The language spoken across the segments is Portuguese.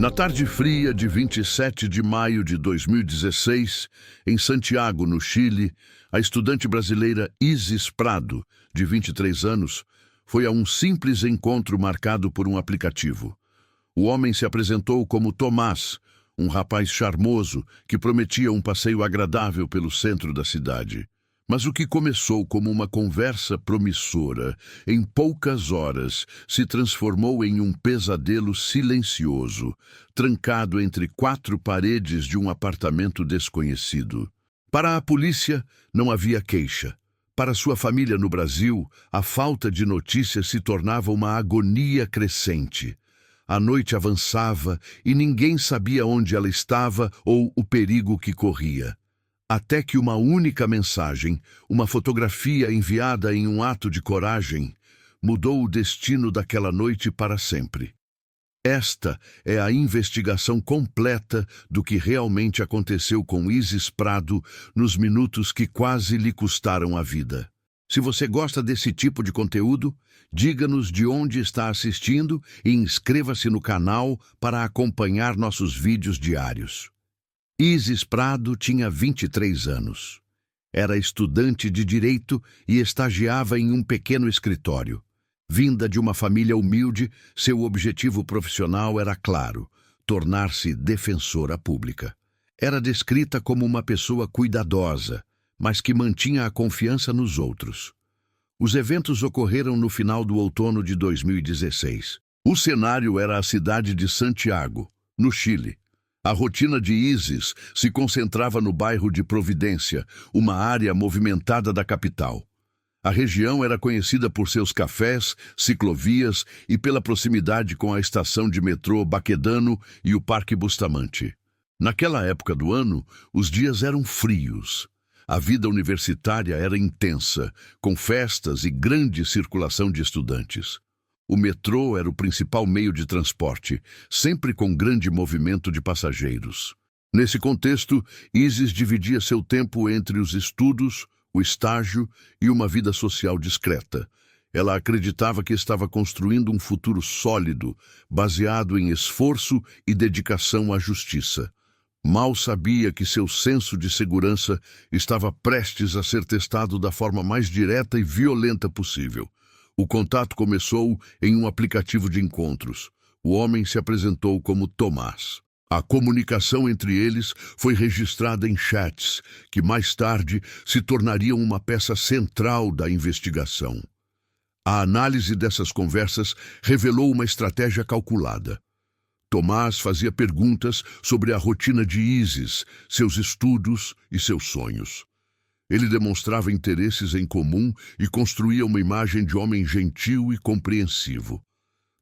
Na tarde fria de 27 de maio de 2016, em Santiago, no Chile, a estudante brasileira Isis Prado, de 23 anos, foi a um simples encontro marcado por um aplicativo. O homem se apresentou como Tomás, um rapaz charmoso que prometia um passeio agradável pelo centro da cidade. Mas o que começou como uma conversa promissora, em poucas horas, se transformou em um pesadelo silencioso, trancado entre quatro paredes de um apartamento desconhecido. Para a polícia, não havia queixa. Para sua família no Brasil, a falta de notícias se tornava uma agonia crescente. A noite avançava e ninguém sabia onde ela estava ou o perigo que corria. Até que uma única mensagem, uma fotografia enviada em um ato de coragem, mudou o destino daquela noite para sempre. Esta é a investigação completa do que realmente aconteceu com Isis Prado nos minutos que quase lhe custaram a vida. Se você gosta desse tipo de conteúdo, diga-nos de onde está assistindo e inscreva-se no canal para acompanhar nossos vídeos diários. Isis Prado tinha 23 anos. Era estudante de direito e estagiava em um pequeno escritório. Vinda de uma família humilde, seu objetivo profissional era claro: tornar-se defensora pública. Era descrita como uma pessoa cuidadosa, mas que mantinha a confiança nos outros. Os eventos ocorreram no final do outono de 2016. O cenário era a cidade de Santiago, no Chile. A rotina de Isis se concentrava no bairro de Providência, uma área movimentada da capital. A região era conhecida por seus cafés, ciclovias e pela proximidade com a estação de metrô Baquedano e o Parque Bustamante. Naquela época do ano, os dias eram frios. A vida universitária era intensa, com festas e grande circulação de estudantes. O metrô era o principal meio de transporte, sempre com grande movimento de passageiros. Nesse contexto, Isis dividia seu tempo entre os estudos, o estágio e uma vida social discreta. Ela acreditava que estava construindo um futuro sólido, baseado em esforço e dedicação à justiça. Mal sabia que seu senso de segurança estava prestes a ser testado da forma mais direta e violenta possível. O contato começou em um aplicativo de encontros. O homem se apresentou como Tomás. A comunicação entre eles foi registrada em chats, que mais tarde se tornariam uma peça central da investigação. A análise dessas conversas revelou uma estratégia calculada. Tomás fazia perguntas sobre a rotina de Isis, seus estudos e seus sonhos. Ele demonstrava interesses em comum e construía uma imagem de homem gentil e compreensivo.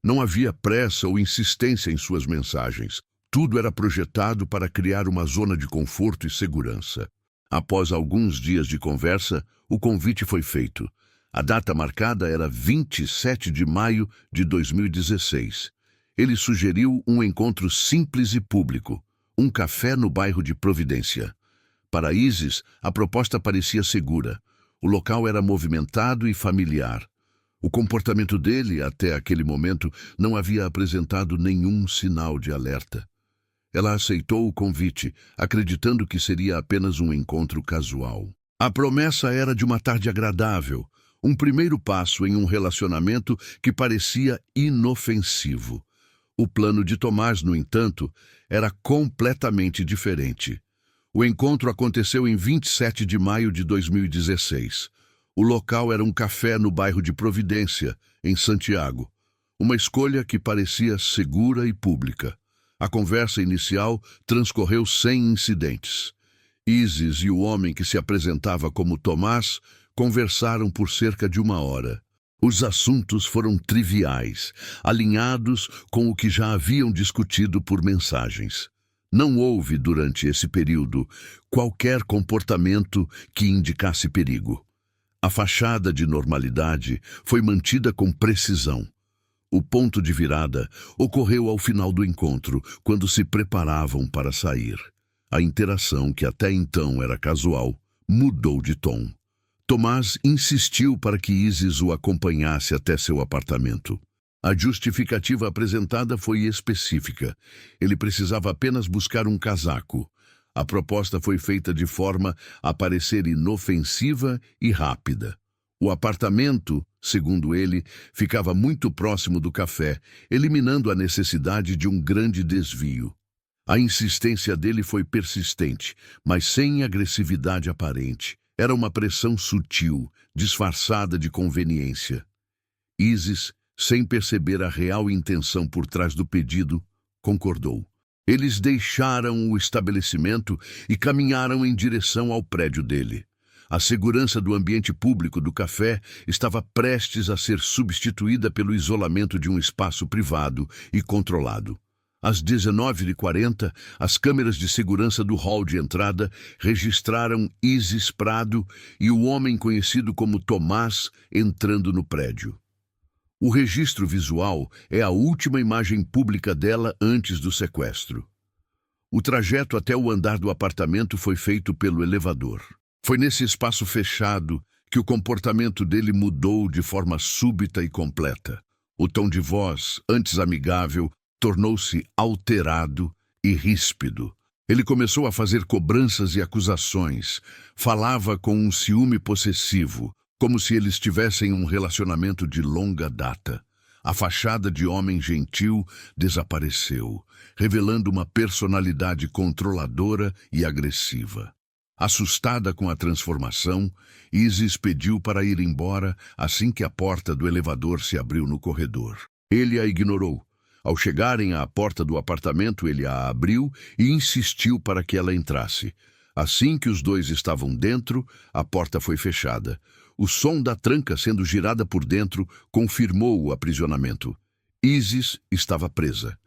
Não havia pressa ou insistência em suas mensagens. Tudo era projetado para criar uma zona de conforto e segurança. Após alguns dias de conversa, o convite foi feito. A data marcada era 27 de maio de 2016. Ele sugeriu um encontro simples e público, um café no bairro de Providência. Para Isis, a proposta parecia segura. O local era movimentado e familiar. O comportamento dele, até aquele momento, não havia apresentado nenhum sinal de alerta. Ela aceitou o convite, acreditando que seria apenas um encontro casual. A promessa era de uma tarde agradável, um primeiro passo em um relacionamento que parecia inofensivo. O plano de Tomás, no entanto, era completamente diferente. O encontro aconteceu em 27 de maio de 2016. O local era um café no bairro de Providência, em Santiago. Uma escolha que parecia segura e pública. A conversa inicial transcorreu sem incidentes. Isis e o homem que se apresentava como Tomás conversaram por cerca de 1 hora. Os assuntos foram triviais, alinhados com o que já haviam discutido por mensagens. Não houve, durante esse período, qualquer comportamento que indicasse perigo. A fachada de normalidade foi mantida com precisão. O ponto de virada ocorreu ao final do encontro, quando se preparavam para sair. A interação, que até então era casual, mudou de tom. Tomás insistiu para que Isis o acompanhasse até seu apartamento. A justificativa apresentada foi específica. Ele precisava apenas buscar um casaco. A proposta foi feita de forma a parecer inofensiva e rápida. O apartamento, segundo ele, ficava muito próximo do café, eliminando a necessidade de um grande desvio. A insistência dele foi persistente, mas sem agressividade aparente. Era uma pressão sutil, disfarçada de conveniência. Isis, sem perceber a real intenção por trás do pedido, concordou. Eles deixaram o estabelecimento e caminharam em direção ao prédio dele. A segurança do ambiente público do café estava prestes a ser substituída pelo isolamento de um espaço privado e controlado. Às 19h40, as câmeras de segurança do hall de entrada registraram Isis Prado e o homem conhecido como Tomás entrando no prédio. O registro visual é a última imagem pública dela antes do sequestro. O trajeto até o andar do apartamento foi feito pelo elevador. Foi nesse espaço fechado que o comportamento dele mudou de forma súbita e completa. O tom de voz, antes amigável, tornou-se alterado e ríspido. Ele começou a fazer cobranças e acusações. Falava com um ciúme possessivo, como se eles tivessem um relacionamento de longa data. A fachada de homem gentil desapareceu, revelando uma personalidade controladora e agressiva. Assustada com a transformação, Isis pediu para ir embora assim que a porta do elevador se abriu no corredor. Ele a ignorou. Ao chegarem à porta do apartamento, ele a abriu e insistiu para que ela entrasse. Assim que os dois estavam dentro, a porta foi fechada. O som da tranca sendo girada por dentro confirmou o aprisionamento. Isis estava presa.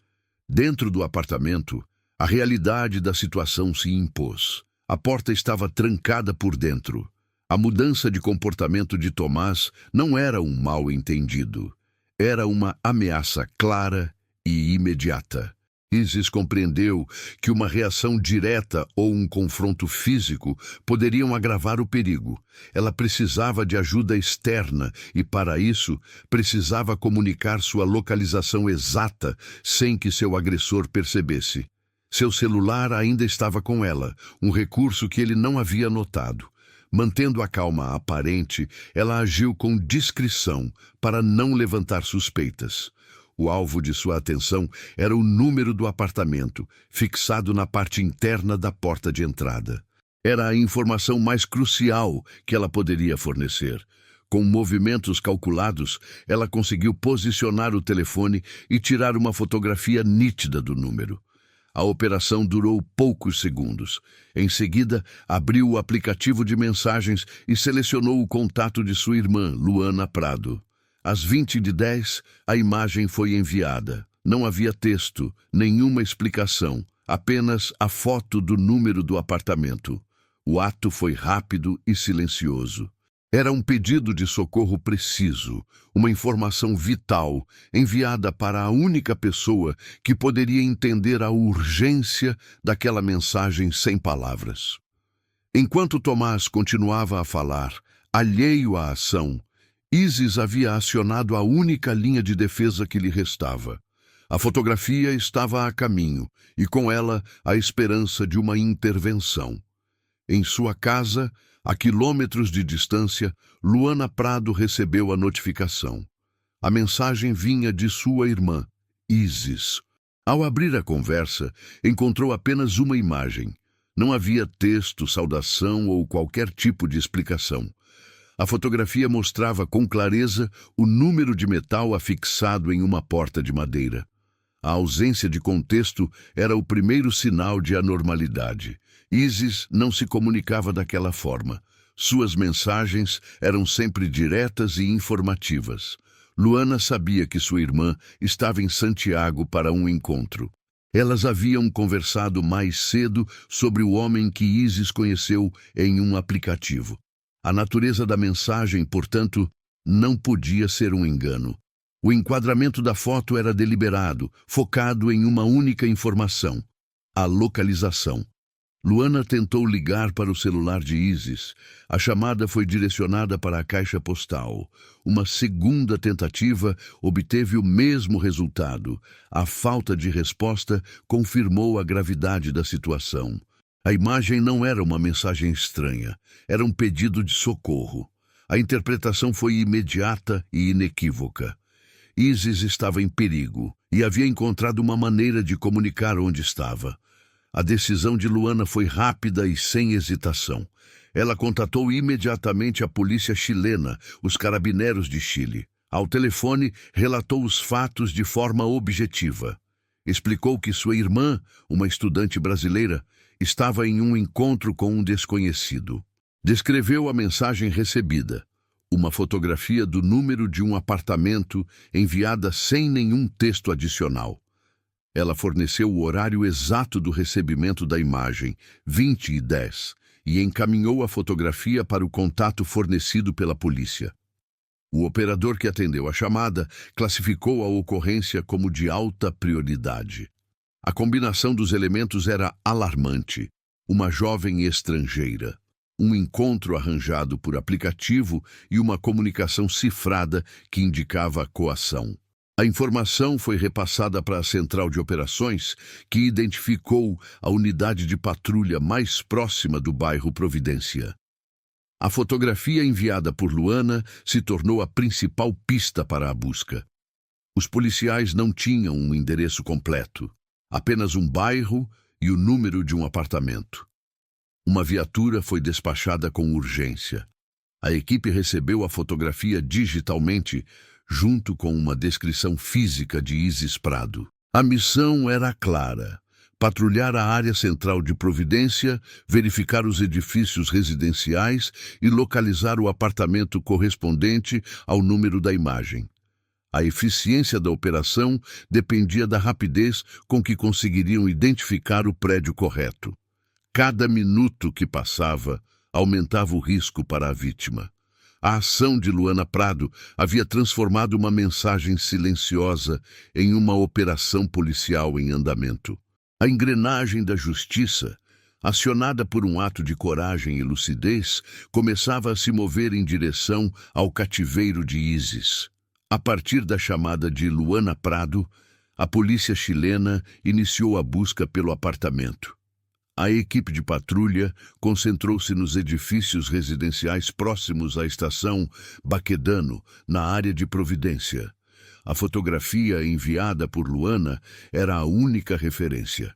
Dentro do apartamento, a realidade da situação se impôs. A porta estava trancada por dentro. A mudança de comportamento de Tomás não era um mal-entendido. Era uma ameaça clara e imediata. Isis compreendeu que uma reação direta ou um confronto físico poderiam agravar o perigo. Ela precisava de ajuda externa e, para isso, precisava comunicar sua localização exata sem que seu agressor percebesse. Seu celular ainda estava com ela, um recurso que ele não havia notado. Mantendo a calma aparente, ela agiu com discrição para não levantar suspeitas. O alvo de sua atenção era o número do apartamento, fixado na parte interna da porta de entrada. Era a informação mais crucial que ela poderia fornecer. Com movimentos calculados, ela conseguiu posicionar o telefone e tirar uma fotografia nítida do número. A operação durou poucos segundos. Em seguida, abriu o aplicativo de mensagens e selecionou o contato de sua irmã, Luana Prado. Às 20h10, a imagem foi enviada. Não havia texto, nenhuma explicação, apenas a foto do número do apartamento. O ato foi rápido e silencioso. Era um pedido de socorro preciso, uma informação vital, enviada para a única pessoa que poderia entender a urgência daquela mensagem sem palavras. Enquanto Tomás continuava a falar, alheio à ação, Isis havia acionado a única linha de defesa que lhe restava. A fotografia estava a caminho, e com ela a esperança de uma intervenção. Em sua casa, a quilômetros de distância, Luana Prado recebeu a notificação. A mensagem vinha de sua irmã, Isis. Ao abrir a conversa, encontrou apenas uma imagem. Não havia texto, saudação ou qualquer tipo de explicação. A fotografia mostrava com clareza o número de metal afixado em uma porta de madeira. A ausência de contexto era o primeiro sinal de anormalidade. Isis não se comunicava daquela forma. Suas mensagens eram sempre diretas e informativas. Luana sabia que sua irmã estava em Santiago para um encontro. Elas haviam conversado mais cedo sobre o homem que Isis conheceu em um aplicativo. A natureza da mensagem, portanto, não podia ser um engano. O enquadramento da foto era deliberado, focado em uma única informação: a localização. Luana tentou ligar para o celular de Isis. A chamada foi direcionada para a caixa postal. Uma segunda tentativa obteve o mesmo resultado. A falta de resposta confirmou a gravidade da situação. A imagem não era uma mensagem estranha, era um pedido de socorro. A interpretação foi imediata e inequívoca. Isis estava em perigo e havia encontrado uma maneira de comunicar onde estava. A decisão de Luana foi rápida e sem hesitação. Ela contatou imediatamente a polícia chilena, os Carabineros de Chile. Ao telefone, relatou os fatos de forma objetiva. Explicou que sua irmã, uma estudante brasileira, estava em um encontro com um desconhecido. Descreveu a mensagem recebida. Uma fotografia do número de um apartamento enviada sem nenhum texto adicional. Ela forneceu o horário exato do recebimento da imagem, 20h10, e encaminhou a fotografia para o contato fornecido pela polícia. O operador que atendeu a chamada classificou a ocorrência como de alta prioridade. A combinação dos elementos era alarmante. Uma jovem estrangeira, um encontro arranjado por aplicativo e uma comunicação cifrada que indicava a coação. A informação foi repassada para a central de operações, que identificou a unidade de patrulha mais próxima do bairro Providência. A fotografia enviada por Luana se tornou a principal pista para a busca. Os policiais não tinham um endereço completo, apenas um bairro e o número de um apartamento. Uma viatura foi despachada com urgência. A equipe recebeu a fotografia digitalmente, junto com uma descrição física de Isis Prado. A missão era clara: patrulhar a área central de Providência, verificar os edifícios residenciais e localizar o apartamento correspondente ao número da imagem. A eficiência da operação dependia da rapidez com que conseguiriam identificar o prédio correto. Cada minuto que passava aumentava o risco para a vítima. A ação de Luana Prado havia transformado uma mensagem silenciosa em uma operação policial em andamento. A engrenagem da justiça, acionada por um ato de coragem e lucidez, começava a se mover em direção ao cativeiro de Isis. A partir da chamada de Luana Prado, a polícia chilena iniciou a busca pelo apartamento. A equipe de patrulha concentrou-se nos edifícios residenciais próximos à estação Baquedano, na área de Providência. A fotografia enviada por Luana era a única referência.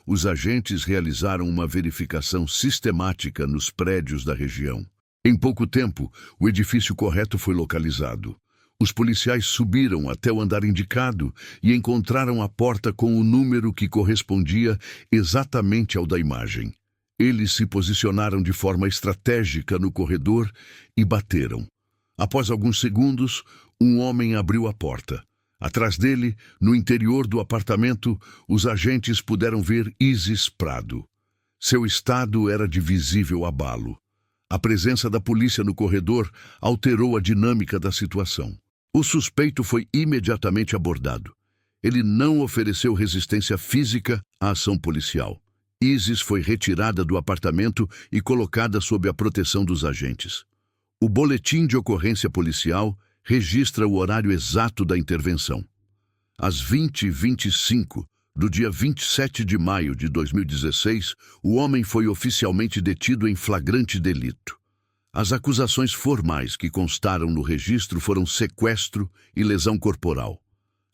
Os agentes realizaram uma verificação sistemática nos prédios da região. Em pouco tempo, o edifício correto foi localizado. Os policiais subiram até o andar indicado e encontraram a porta com o número que correspondia exatamente ao da imagem. Eles se posicionaram de forma estratégica no corredor e bateram. Após alguns segundos, um homem abriu a porta. Atrás dele, no interior do apartamento, os agentes puderam ver Isis Prado. Seu estado era de visível abalo. A presença da polícia no corredor alterou a dinâmica da situação. O suspeito foi imediatamente abordado. Ele não ofereceu resistência física à ação policial. Isis foi retirada do apartamento e colocada sob a proteção dos agentes. O boletim de ocorrência policial registra o horário exato da intervenção. Às 20h25 do dia 27 de maio de 2016, o homem foi oficialmente detido em flagrante delito. As acusações formais que constaram no registro foram sequestro e lesão corporal.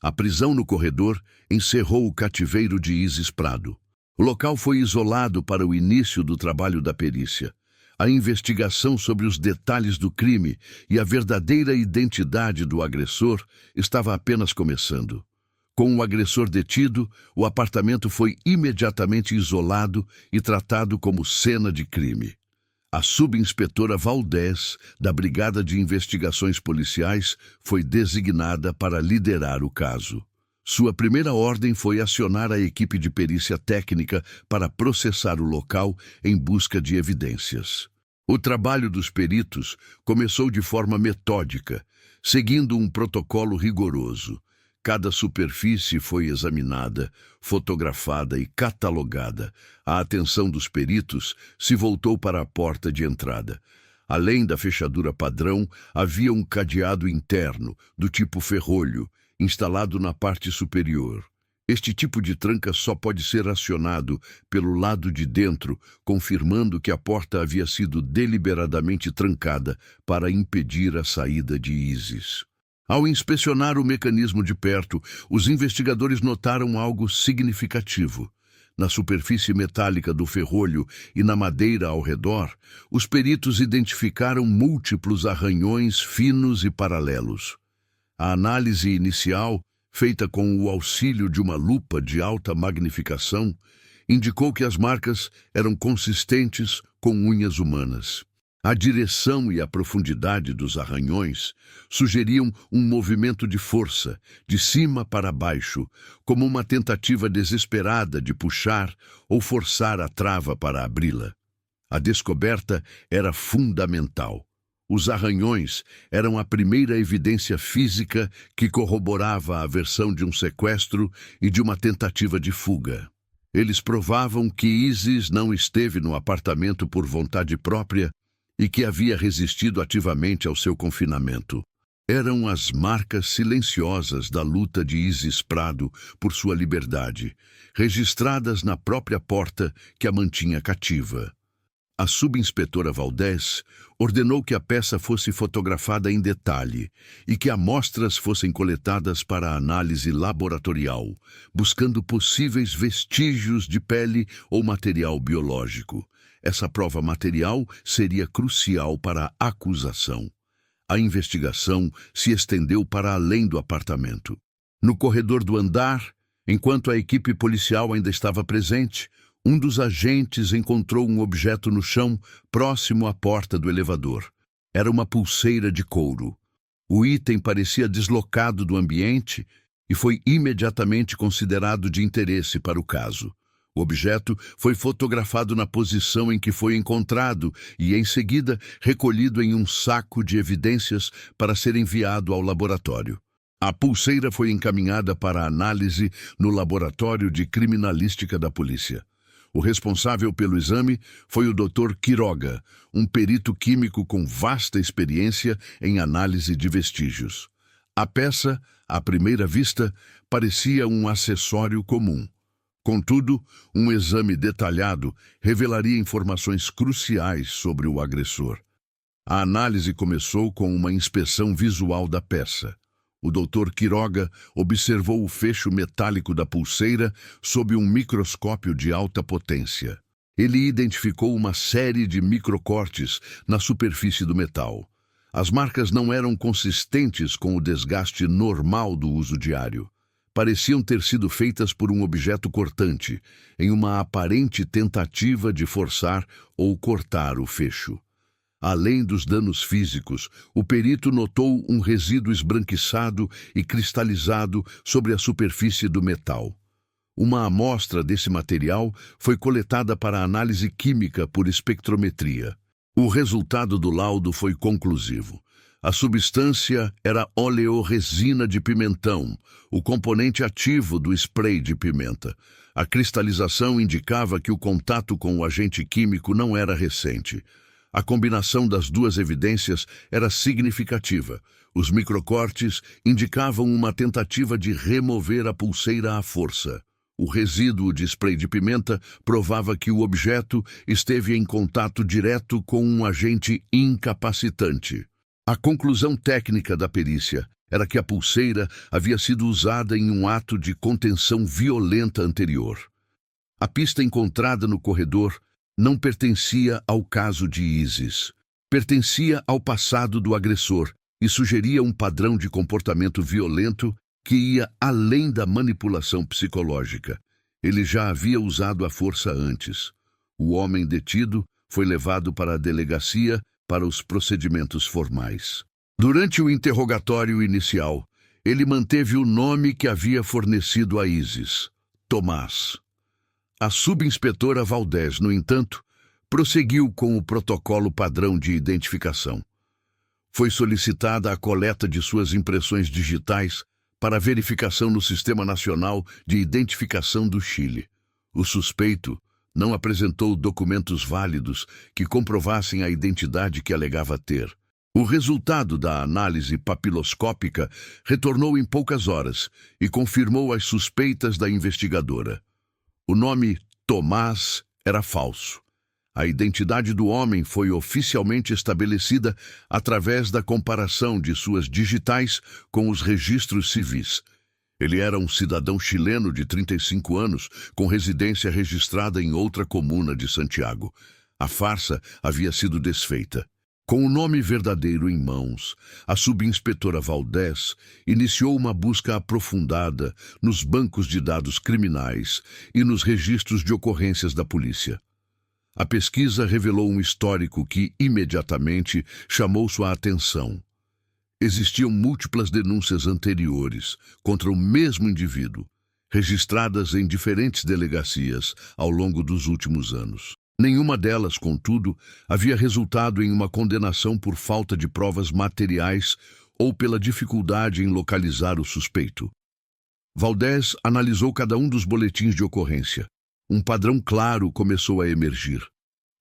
A prisão no corredor encerrou o cativeiro de Isis Prado. O local foi isolado para o início do trabalho da perícia. A investigação sobre os detalhes do crime e a verdadeira identidade do agressor estava apenas começando. Com o agressor detido, o apartamento foi imediatamente isolado e tratado como cena de crime. A subinspetora Valdés, da Brigada de Investigações Policiais, foi designada para liderar o caso. Sua primeira ordem foi acionar a equipe de perícia técnica para processar o local em busca de evidências. O trabalho dos peritos começou de forma metódica, seguindo um protocolo rigoroso. Cada superfície foi examinada, fotografada e catalogada. A atenção dos peritos se voltou para a porta de entrada. Além da fechadura padrão, havia um cadeado interno, do tipo ferrolho, instalado na parte superior. Este tipo de tranca só pode ser acionado pelo lado de dentro, confirmando que a porta havia sido deliberadamente trancada para impedir a saída de Isis. Ao inspecionar o mecanismo de perto, os investigadores notaram algo significativo. Na superfície metálica do ferrolho e na madeira ao redor, os peritos identificaram múltiplos arranhões finos e paralelos. A análise inicial, feita com o auxílio de uma lupa de alta magnificação, indicou que as marcas eram consistentes com unhas humanas. A direção e a profundidade dos arranhões sugeriam um movimento de força, de cima para baixo, como uma tentativa desesperada de puxar ou forçar a trava para abri-la. A descoberta era fundamental. Os arranhões eram a primeira evidência física que corroborava a versão de um sequestro e de uma tentativa de fuga. Eles provavam que Isis não esteve no apartamento por vontade própria e que havia resistido ativamente ao seu confinamento. Eram as marcas silenciosas da luta de Isis Prado por sua liberdade, registradas na própria porta que a mantinha cativa. A subinspetora Valdez ordenou que a peça fosse fotografada em detalhe e que amostras fossem coletadas para análise laboratorial, buscando possíveis vestígios de pele ou material biológico. Essa prova material seria crucial para a acusação. A investigação se estendeu para além do apartamento. No corredor do andar, enquanto a equipe policial ainda estava presente, um dos agentes encontrou um objeto no chão próximo à porta do elevador. Era uma pulseira de couro. O item parecia deslocado do ambiente e foi imediatamente considerado de interesse para o caso. O objeto foi fotografado na posição em que foi encontrado e, em seguida, recolhido em um saco de evidências para ser enviado ao laboratório. A pulseira foi encaminhada para análise no laboratório de criminalística da polícia. O responsável pelo exame foi o Dr. Quiroga, um perito químico com vasta experiência em análise de vestígios. A peça, à primeira vista, parecia um acessório comum. Contudo, um exame detalhado revelaria informações cruciais sobre o agressor. A análise começou com uma inspeção visual da peça. O Dr. Quiroga observou o fecho metálico da pulseira sob um microscópio de alta potência. Ele identificou uma série de microcortes na superfície do metal. As marcas não eram consistentes com o desgaste normal do uso diário. Pareciam ter sido feitas por um objeto cortante, em uma aparente tentativa de forçar ou cortar o fecho. Além dos danos físicos, o perito notou um resíduo esbranquiçado e cristalizado sobre a superfície do metal. Uma amostra desse material foi coletada para análise química por espectrometria. O resultado do laudo foi conclusivo. A substância era oleoresina de pimentão, o componente ativo do spray de pimenta. A cristalização indicava que o contato com o agente químico não era recente. A combinação das duas evidências era significativa. Os microcortes indicavam uma tentativa de remover a pulseira à força. O resíduo de spray de pimenta provava que o objeto esteve em contato direto com um agente incapacitante. A conclusão técnica da perícia era que a pulseira havia sido usada em um ato de contenção violenta anterior. A pista encontrada no corredor não pertencia ao caso de Isis. Pertencia ao passado do agressor e sugeria um padrão de comportamento violento que ia além da manipulação psicológica. Ele já havia usado a força antes. O homem detido foi levado para a delegacia para os procedimentos formais. Durante o interrogatório inicial, ele manteve o nome que havia fornecido a Isis, Tomás. A subinspetora Valdez, no entanto, prosseguiu com o protocolo padrão de identificação. Foi solicitada a coleta de suas impressões digitais para verificação no Sistema Nacional de Identificação do Chile. O suspeito não apresentou documentos válidos que comprovassem a identidade que alegava ter. O resultado da análise papiloscópica retornou em poucas horas e confirmou as suspeitas da investigadora. O nome Tomás era falso. A identidade do homem foi oficialmente estabelecida através da comparação de suas digitais com os registros civis. Ele era um cidadão chileno de 35 anos, com residência registrada em outra comuna de Santiago. A farsa havia sido desfeita. Com o nome verdadeiro em mãos, a subinspetora Valdés iniciou uma busca aprofundada nos bancos de dados criminais e nos registros de ocorrências da polícia. A pesquisa revelou um histórico que, imediatamente, chamou sua atenção. Existiam múltiplas denúncias anteriores contra o mesmo indivíduo, registradas em diferentes delegacias ao longo dos últimos anos. Nenhuma delas, contudo, havia resultado em uma condenação por falta de provas materiais ou pela dificuldade em localizar o suspeito. Valdés analisou cada um dos boletins de ocorrência. Um padrão claro começou a emergir.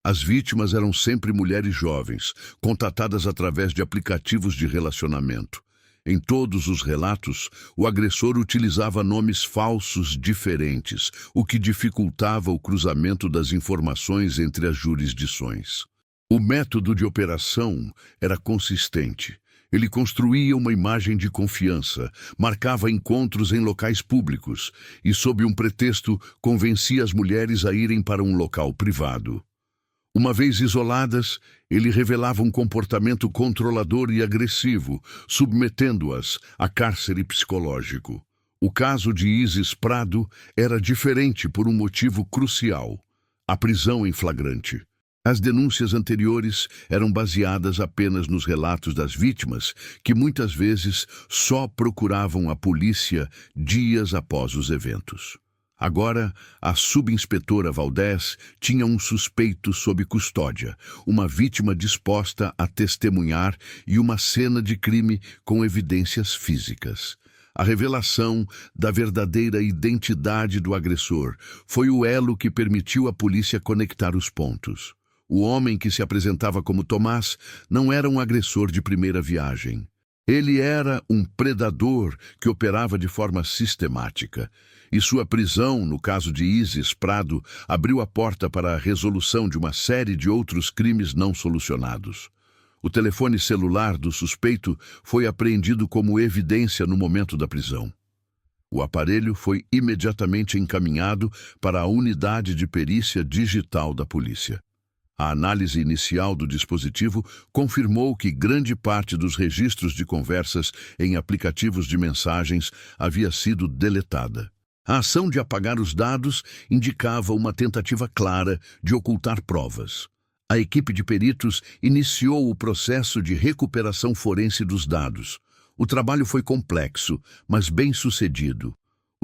As vítimas eram sempre mulheres jovens, contatadas através de aplicativos de relacionamento. Em todos os relatos, o agressor utilizava nomes falsos diferentes, o que dificultava o cruzamento das informações entre as jurisdições. O método de operação era consistente. Ele construía uma imagem de confiança, marcava encontros em locais públicos e, sob um pretexto, convencia as mulheres a irem para um local privado. Uma vez isoladas, ele revelava um comportamento controlador e agressivo, submetendo-as a cárcere psicológico. O caso de Isis Prado era diferente por um motivo crucial: a prisão em flagrante. As denúncias anteriores eram baseadas apenas nos relatos das vítimas, que muitas vezes só procuravam a polícia dias após os eventos. Agora, a subinspetora Valdés tinha um suspeito sob custódia, uma vítima disposta a testemunhar e uma cena de crime com evidências físicas. A revelação da verdadeira identidade do agressor foi o elo que permitiu à polícia conectar os pontos. O homem que se apresentava como Tomás não era um agressor de primeira viagem. Ele era um predador que operava de forma sistemática. E sua prisão, no caso de Isis Prado, abriu a porta para a resolução de uma série de outros crimes não solucionados. O telefone celular do suspeito foi apreendido como evidência no momento da prisão. O aparelho foi imediatamente encaminhado para a unidade de perícia digital da polícia. A análise inicial do dispositivo confirmou que grande parte dos registros de conversas em aplicativos de mensagens havia sido deletada. A ação de apagar os dados indicava uma tentativa clara de ocultar provas. A equipe de peritos iniciou o processo de recuperação forense dos dados. O trabalho foi complexo, mas bem-sucedido.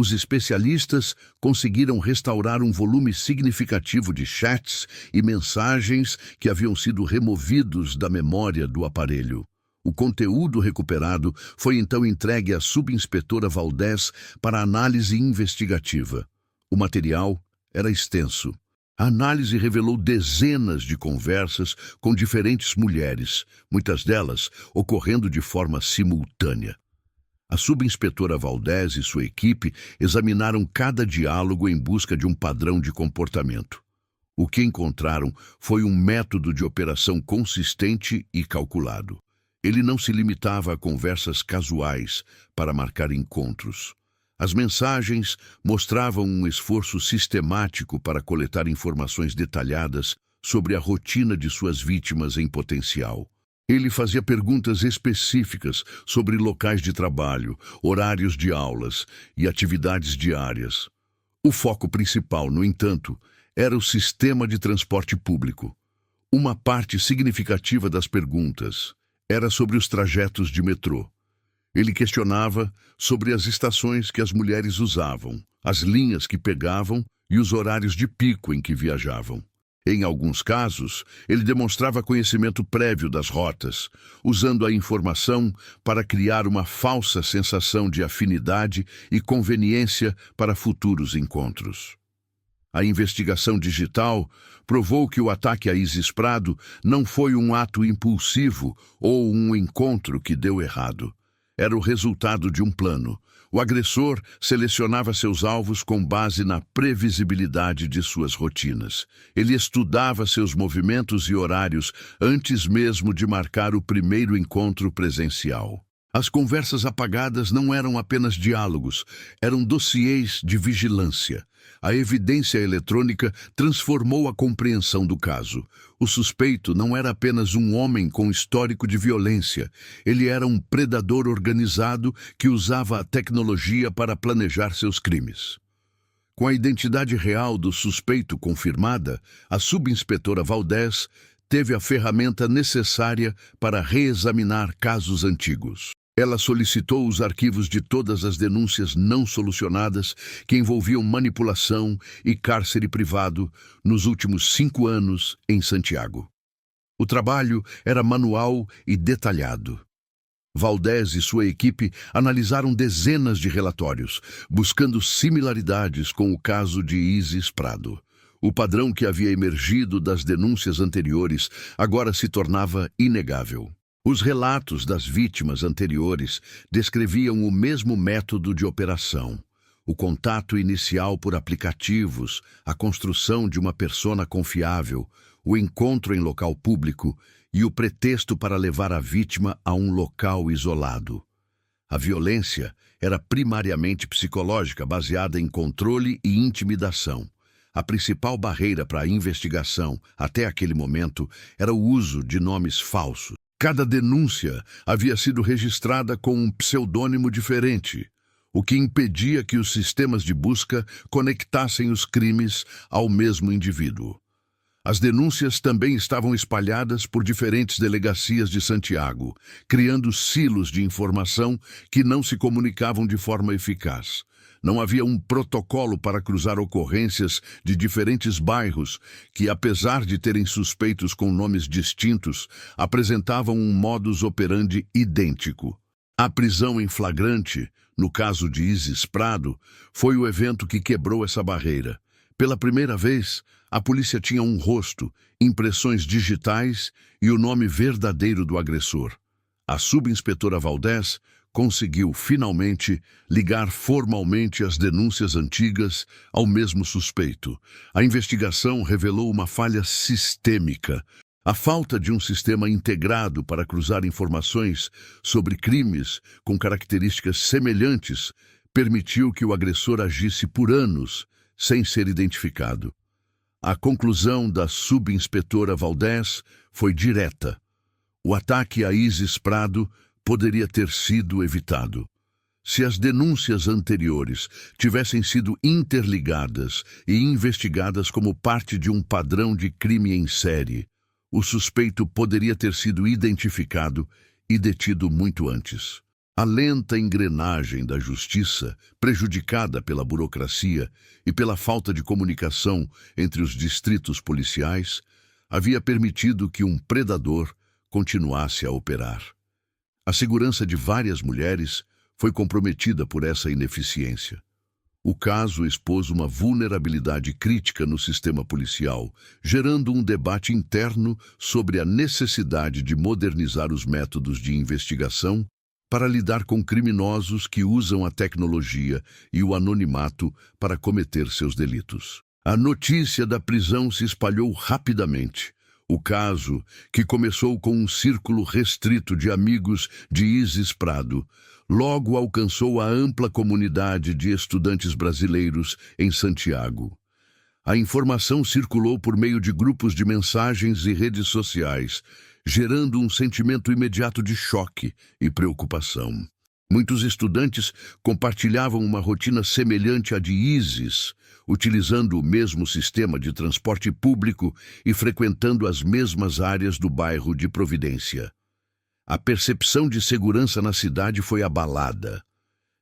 Os especialistas conseguiram restaurar um volume significativo de chats e mensagens que haviam sido removidos da memória do aparelho. O conteúdo recuperado foi então entregue à subinspetora Valdés para análise investigativa. O material era extenso. A análise revelou dezenas de conversas com diferentes mulheres, muitas delas ocorrendo de forma simultânea. A subinspetora Valdés e sua equipe examinaram cada diálogo em busca de um padrão de comportamento. O que encontraram foi um método de operação consistente e calculado. Ele não se limitava a conversas casuais para marcar encontros. As mensagens mostravam um esforço sistemático para coletar informações detalhadas sobre a rotina de suas vítimas em potencial. Ele fazia perguntas específicas sobre locais de trabalho, horários de aulas e atividades diárias. O foco principal, no entanto, era o sistema de transporte público. Uma parte significativa das perguntas era sobre os trajetos de metrô. Ele questionava sobre as estações que as mulheres usavam, as linhas que pegavam e os horários de pico em que viajavam. Em alguns casos, ele demonstrava conhecimento prévio das rotas, usando a informação para criar uma falsa sensação de afinidade e conveniência para futuros encontros. A investigação digital provou que o ataque a Isis Prado não foi um ato impulsivo ou um encontro que deu errado. Era o resultado de um plano. O agressor selecionava seus alvos com base na previsibilidade de suas rotinas. Ele estudava seus movimentos e horários antes mesmo de marcar o primeiro encontro presencial. As conversas apagadas não eram apenas diálogos, eram dossiês de vigilância. A evidência eletrônica transformou a compreensão do caso. O suspeito não era apenas um homem com histórico de violência. Ele era um predador organizado que usava a tecnologia para planejar seus crimes. Com a identidade real do suspeito confirmada, a subinspetora Valdez teve a ferramenta necessária para reexaminar casos antigos. Ela solicitou os arquivos de todas as denúncias não solucionadas que envolviam manipulação e cárcere privado nos últimos 5 anos em Santiago. O trabalho era manual e detalhado. Valdez e sua equipe analisaram dezenas de relatórios, buscando similaridades com o caso de Isis Prado. O padrão que havia emergido das denúncias anteriores agora se tornava inegável. Os relatos das vítimas anteriores descreviam o mesmo método de operação: o contato inicial por aplicativos, a construção de uma persona confiável, o encontro em local público e o pretexto para levar a vítima a um local isolado. A violência era primariamente psicológica, baseada em controle e intimidação. A principal barreira para a investigação, até aquele momento, era o uso de nomes falsos. Cada denúncia havia sido registrada com um pseudônimo diferente, o que impedia que os sistemas de busca conectassem os crimes ao mesmo indivíduo. As denúncias também estavam espalhadas por diferentes delegacias de Santiago, criando silos de informação que não se comunicavam de forma eficaz. Não havia um protocolo para cruzar ocorrências de diferentes bairros que, apesar de terem suspeitos com nomes distintos, apresentavam um modus operandi idêntico. A prisão em flagrante, no caso de Isis Prado, foi o evento que quebrou essa barreira. Pela primeira vez, a polícia tinha um rosto, impressões digitais e o nome verdadeiro do agressor. A subinspetora Valdez conseguiu, finalmente, ligar formalmente as denúncias antigas ao mesmo suspeito. A investigação revelou uma falha sistêmica. A falta de um sistema integrado para cruzar informações sobre crimes com características semelhantes permitiu que o agressor agisse por anos sem ser identificado. A conclusão da subinspetora Valdez foi direta. O ataque a Isis Prado poderia ter sido evitado. Se as denúncias anteriores tivessem sido interligadas e investigadas como parte de um padrão de crime em série, o suspeito poderia ter sido identificado e detido muito antes. A lenta engrenagem da justiça, prejudicada pela burocracia e pela falta de comunicação entre os distritos policiais, havia permitido que um predador continuasse a operar. A segurança de várias mulheres foi comprometida por essa ineficiência. O caso expôs uma vulnerabilidade crítica no sistema policial, gerando um debate interno sobre a necessidade de modernizar os métodos de investigação para lidar com criminosos que usam a tecnologia e o anonimato para cometer seus delitos. A notícia da prisão se espalhou rapidamente. O caso, que começou com um círculo restrito de amigos de Isis Prado, logo alcançou a ampla comunidade de estudantes brasileiros em Santiago. A informação circulou por meio de grupos de mensagens e redes sociais, gerando um sentimento imediato de choque e preocupação. Muitos estudantes compartilhavam uma rotina semelhante à de Isis, utilizando o mesmo sistema de transporte público e frequentando as mesmas áreas do bairro de Providência. A percepção de segurança na cidade foi abalada.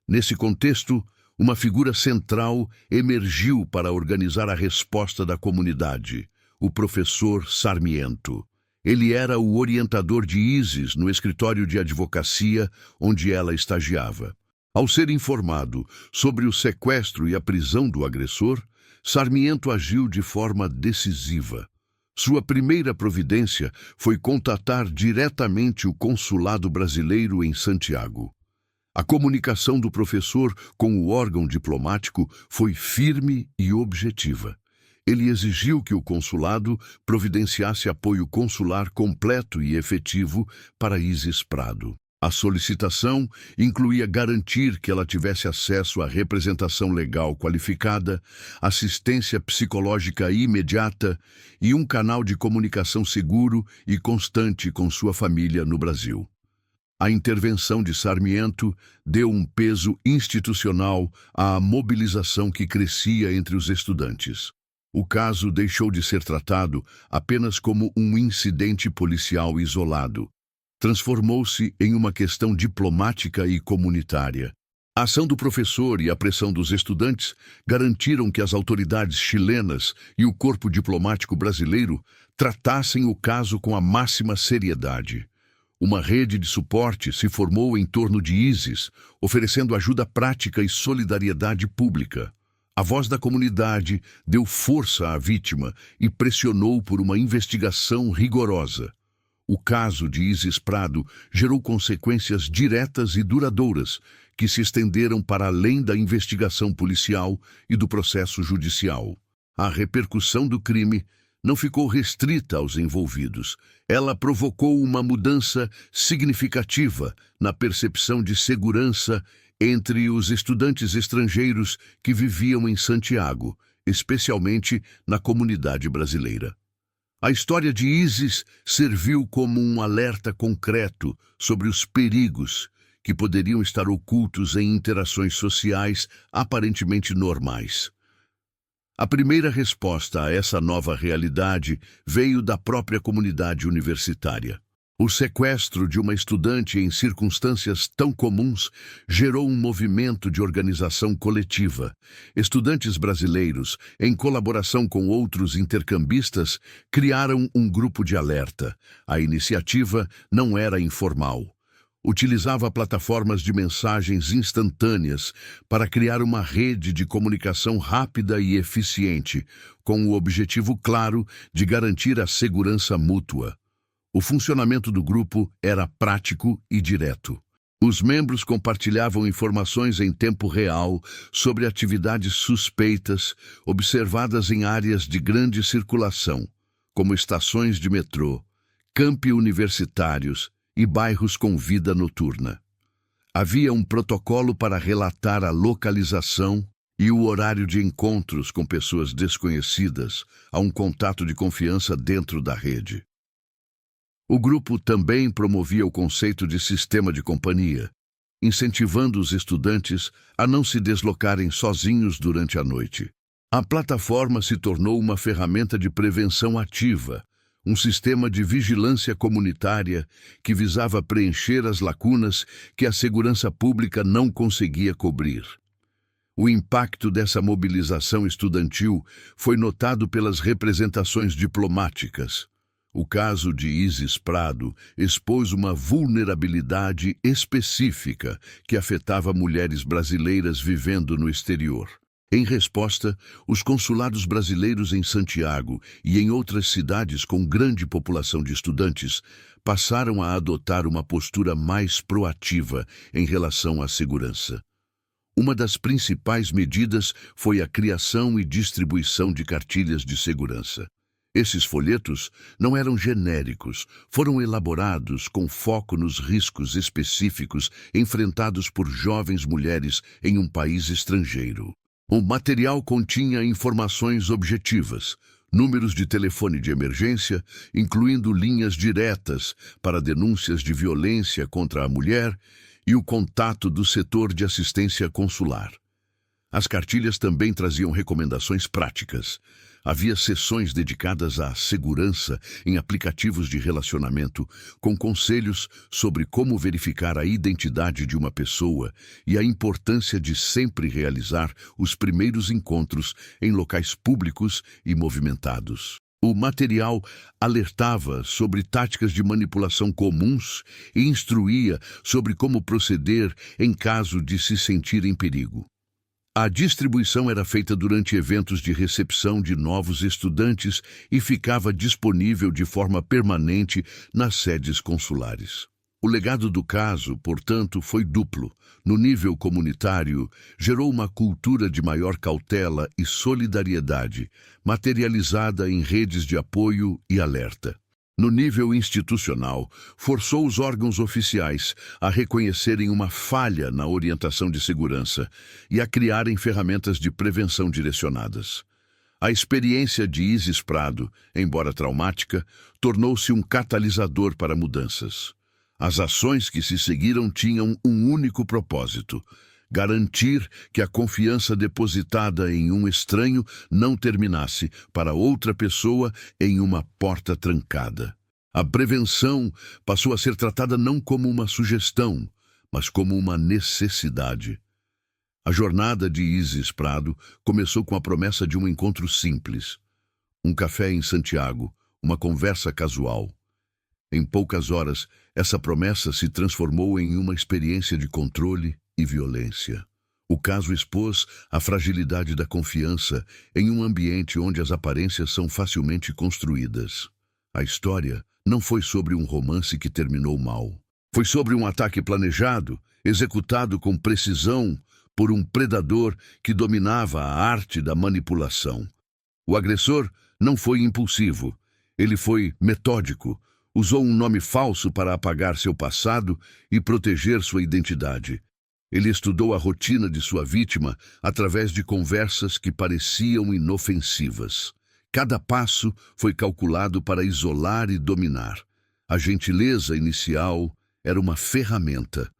Nesse contexto, uma figura central emergiu para organizar a resposta da comunidade: o professor Sarmiento. Ele era o orientador de Isis no escritório de advocacia onde ela estagiava. Ao ser informado sobre o sequestro e a prisão do agressor, Sarmiento agiu de forma decisiva. Sua primeira providência foi contatar diretamente o consulado brasileiro em Santiago. A comunicação do professor com o órgão diplomático foi firme e objetiva. Ele exigiu que o consulado providenciasse apoio consular completo e efetivo para Isis Prado. A solicitação incluía garantir que ela tivesse acesso à representação legal qualificada, assistência psicológica imediata e um canal de comunicação seguro e constante com sua família no Brasil. A intervenção de Sarmiento deu um peso institucional à mobilização que crescia entre os estudantes. O caso deixou de ser tratado apenas como um incidente policial isolado. Transformou-se em uma questão diplomática e comunitária. A ação do professor e a pressão dos estudantes garantiram que as autoridades chilenas e o corpo diplomático brasileiro tratassem o caso com a máxima seriedade. Uma rede de suporte se formou em torno de Isis, oferecendo ajuda prática e solidariedade pública. A voz da comunidade deu força à vítima e pressionou por uma investigação rigorosa. O caso de Isis Prado gerou consequências diretas e duradouras que se estenderam para além da investigação policial e do processo judicial. A repercussão do crime não ficou restrita aos envolvidos. Ela provocou uma mudança significativa na percepção de segurança entre os estudantes estrangeiros que viviam em Santiago, especialmente na comunidade brasileira. A história de Isis serviu como um alerta concreto sobre os perigos que poderiam estar ocultos em interações sociais aparentemente normais. A primeira resposta a essa nova realidade veio da própria comunidade universitária. O sequestro de uma estudante em circunstâncias tão comuns gerou um movimento de organização coletiva. Estudantes brasileiros, em colaboração com outros intercambistas, criaram um grupo de alerta. A iniciativa não era informal. Utilizava plataformas de mensagens instantâneas para criar uma rede de comunicação rápida e eficiente, com o objetivo claro de garantir a segurança mútua. O funcionamento do grupo era prático e direto. Os membros compartilhavam informações em tempo real sobre atividades suspeitas observadas em áreas de grande circulação, como estações de metrô, campi universitários e bairros com vida noturna. Havia um protocolo para relatar a localização e o horário de encontros com pessoas desconhecidas a um contato de confiança dentro da rede. O grupo também promovia o conceito de sistema de companhia, incentivando os estudantes a não se deslocarem sozinhos durante a noite. A plataforma se tornou uma ferramenta de prevenção ativa, um sistema de vigilância comunitária que visava preencher as lacunas que a segurança pública não conseguia cobrir. O impacto dessa mobilização estudantil foi notado pelas representações diplomáticas. O caso de Isis Prado expôs uma vulnerabilidade específica que afetava mulheres brasileiras vivendo no exterior. Em resposta, os consulados brasileiros em Santiago e em outras cidades com grande população de estudantes passaram a adotar uma postura mais proativa em relação à segurança. Uma das principais medidas foi a criação e distribuição de cartilhas de segurança. Esses folhetos não eram genéricos, foram elaborados com foco nos riscos específicos enfrentados por jovens mulheres em um país estrangeiro. O material continha informações objetivas, números de telefone de emergência, incluindo linhas diretas para denúncias de violência contra a mulher e o contato do setor de assistência consular. As cartilhas também traziam recomendações práticas. Havia seções dedicadas à segurança em aplicativos de relacionamento, com conselhos sobre como verificar a identidade de uma pessoa e a importância de sempre realizar os primeiros encontros em locais públicos e movimentados. O material alertava sobre táticas de manipulação comuns e instruía sobre como proceder em caso de se sentir em perigo. A distribuição era feita durante eventos de recepção de novos estudantes e ficava disponível de forma permanente nas sedes consulares. O legado do caso, portanto, foi duplo. No nível comunitário, gerou uma cultura de maior cautela e solidariedade, materializada em redes de apoio e alerta. No nível institucional, forçou os órgãos oficiais a reconhecerem uma falha na orientação de segurança e a criarem ferramentas de prevenção direcionadas. A experiência de Isis Prado, embora traumática, tornou-se um catalisador para mudanças. As ações que se seguiram tinham um único propósito: garantir que a confiança depositada em um estranho não terminasse para outra pessoa em uma porta trancada. A prevenção passou a ser tratada não como uma sugestão, mas como uma necessidade. A jornada de Isis Prado começou com a promessa de um encontro simples. Um café em Santiago, uma conversa casual. Em poucas horas, essa promessa se transformou em uma experiência de controle e violência. O caso expôs a fragilidade da confiança em um ambiente onde as aparências são facilmente construídas. A história não foi sobre um romance que terminou mal. Foi sobre um ataque planejado, executado com precisão por um predador que dominava a arte da manipulação. O agressor não foi impulsivo, ele foi metódico. Usou um nome falso para apagar seu passado e proteger sua identidade. Ele estudou a rotina de sua vítima através de conversas que pareciam inofensivas. Cada passo foi calculado para isolar e dominar. A gentileza inicial era uma ferramenta.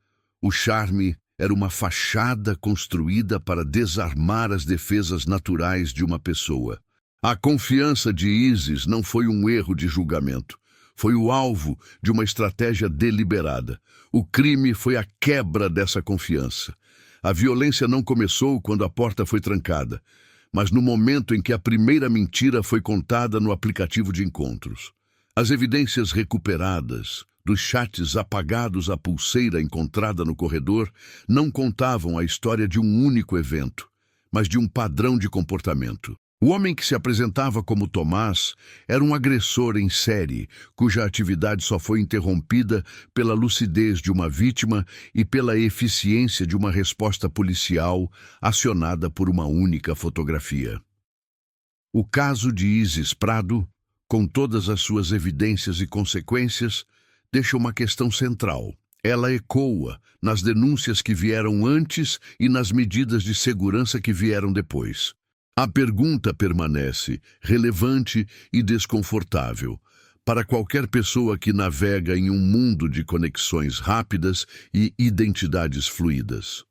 O charme era uma fachada construída para desarmar as defesas naturais de uma pessoa. A confiança de Isis não foi um erro de julgamento. Foi o alvo de uma estratégia deliberada. O crime foi a quebra dessa confiança. A violência não começou quando a porta foi trancada, mas no momento em que a primeira mentira foi contada no aplicativo de encontros. As evidências recuperadas, dos chats apagados à pulseira encontrada no corredor, não contavam a história de um único evento, mas de um padrão de comportamento. O homem que se apresentava como Tomás era um agressor em série, cuja atividade só foi interrompida pela lucidez de uma vítima e pela eficiência de uma resposta policial acionada por uma única fotografia. O caso de Isis Prado, com todas as suas evidências e consequências, deixa uma questão central. Ela ecoa nas denúncias que vieram antes e nas medidas de segurança que vieram depois. A pergunta permanece relevante e desconfortável para qualquer pessoa que navega em um mundo de conexões rápidas e identidades fluídas.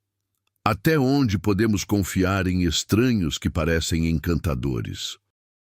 Até onde podemos confiar em estranhos que parecem encantadores?